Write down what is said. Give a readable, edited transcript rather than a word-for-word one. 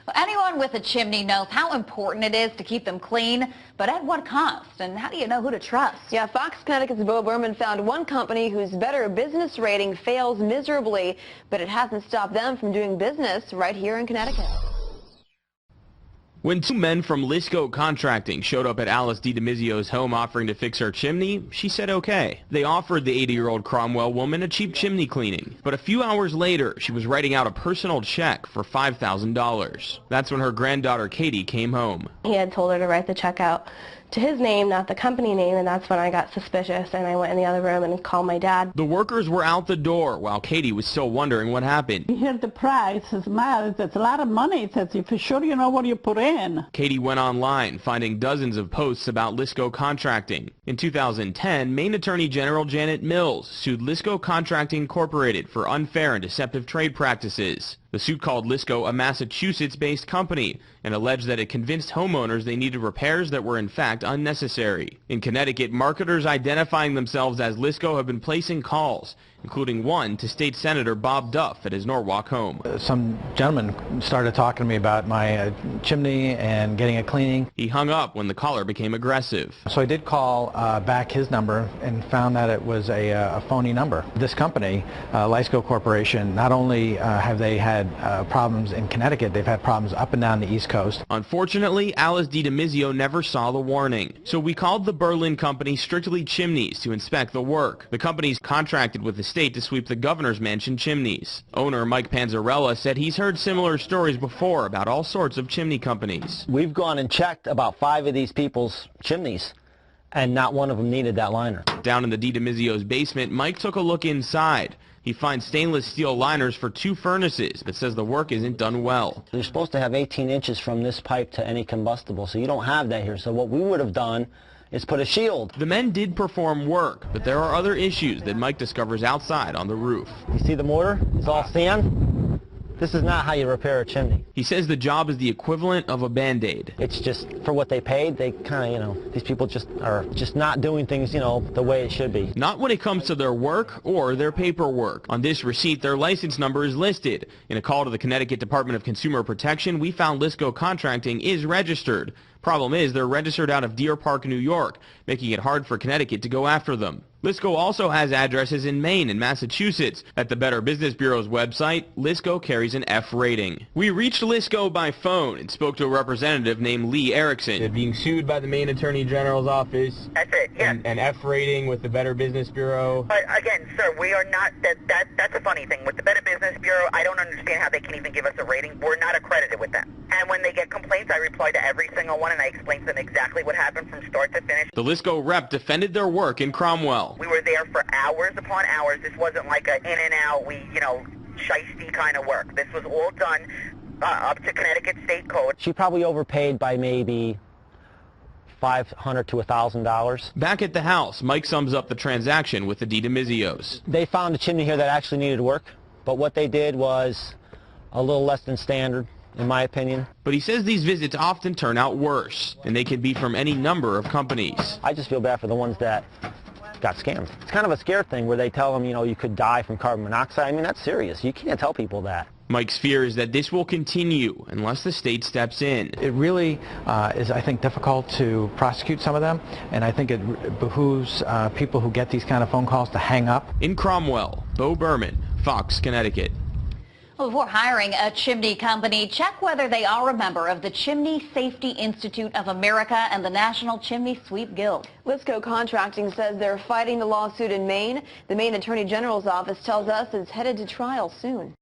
Well, anyone with a chimney knows how important it is to keep them clean, but at what cost? And how do you know who to trust? Yeah, Fox Connecticut's Bo Berman found one company whose Better Business rating fails miserably, but it hasn't stopped them from doing business right here in Connecticut. When two men from Lisco Contracting showed up at Alice DiDomizio's home offering to fix her chimney, she said okay. They offered the 80-year-old Cromwell woman a cheap chimney cleaning. But a few hours later, she was writing out a personal check for $5,000. That's when her granddaughter Katie came home. He had told her to write the check out to his name, not the company name, and that's when I got suspicious, and I went in the other room and called my dad. The workers were out the door while Katie was still wondering what happened. He heard the price. He says, "Man, it's a lot of money." He says, "If you're sure you know what you put in." Katie went online, finding dozens of posts about Lisco Contracting. In 2010, Maine Attorney General Janet Mills sued Lisco Contracting Incorporated for unfair and deceptive trade practices. The suit called Lisco a Massachusetts-based company and alleged that it convinced homeowners they needed repairs that were in fact unnecessary. In Connecticut, marketers identifying themselves as Lisco have been placing calls, including one to State Senator Bob Duff at his Norwalk home. Some gentleman started talking to me about my chimney and getting a cleaning. He hung up when the caller became aggressive. So I did call back his number and found that it was a phony number. This company, Lisco Corporation, not only have they had problems in Connecticut, they've had problems up and down the East Coast. Unfortunately, Alice DiDomizio never saw the warning. So we called the Berlin company Strictly Chimneys to inspect the work. The company's contracted with the state to sweep the governor's mansion chimneys. Owner Mike Panzarella said he's heard similar stories before about all sorts of chimney companies. We've gone and checked about 5 of these people's chimneys, and not one of them needed that liner. Down in the DiDomizio's basement, Mike took a look inside. He finds stainless steel liners for 2 furnaces, but says the work isn't done well. You're supposed to have 18 inches from this pipe to any combustible, so you don't have that here. So what we would have done is put a shield. The men did perform work, but there are other issues that Mike discovers outside on the roof. You see the mortar? It's all sand. This is not how you repair a chimney. He says the job is the equivalent of a Band-Aid. It's just for what they paid, they kind of, these people are just not doing things, the way it should be. Not when it comes to their work or their paperwork. On this receipt, their license number is listed. In a call to the Connecticut Department of Consumer Protection, we found Lisco Contracting is registered. Problem is, they're registered out of Deer Park, New York, making it hard for Connecticut to go after them. Lisco also has addresses in Maine and Massachusetts. At the Better Business Bureau's website, Lisco carries an F rating. We reached Lisco by phone and spoke to a representative named Lee Erickson. They're being sued by the Maine Attorney General's office. That's it, yes. An F rating with the Better Business Bureau. But again, sir, we are not, that's a funny thing. With the Better Business Bureau, I don't understand how they can even give us a rating. We're not accredited with them. And when they get complaints, I reply to every single one and I explain to them exactly what happened from start to finish. The Lisco rep defended their work in Cromwell. We were there for hours upon hours. This wasn't like a in and out, shiesty kind of work. This was all done up to Connecticut state code. She probably overpaid by maybe $500 to $1,000. Back at the house, Mike sums up the transaction with the DiDomizios. They found a chimney here that actually needed work, but what they did was a little less than standard, in my opinion. But he says these visits often turn out worse, and they can be from any number of companies. I just feel bad for the ones that got scammed. It's kind of a scare thing where they tell them, you could die from carbon monoxide. I mean, that's serious. You can't tell people that. Mike's fear is that this will continue unless the state steps in. It really is, I think, difficult to prosecute some of them, and I think it behooves people who get these kind of phone calls to hang up. In Cromwell, Bo Berman, Fox, Connecticut. Well, before hiring a chimney company, check whether they are a member of the Chimney Safety Institute of America and the National Chimney Sweep Guild. Lisco Contracting says they're fighting the lawsuit in Maine. The Maine Attorney General's office tells us it's headed to trial soon.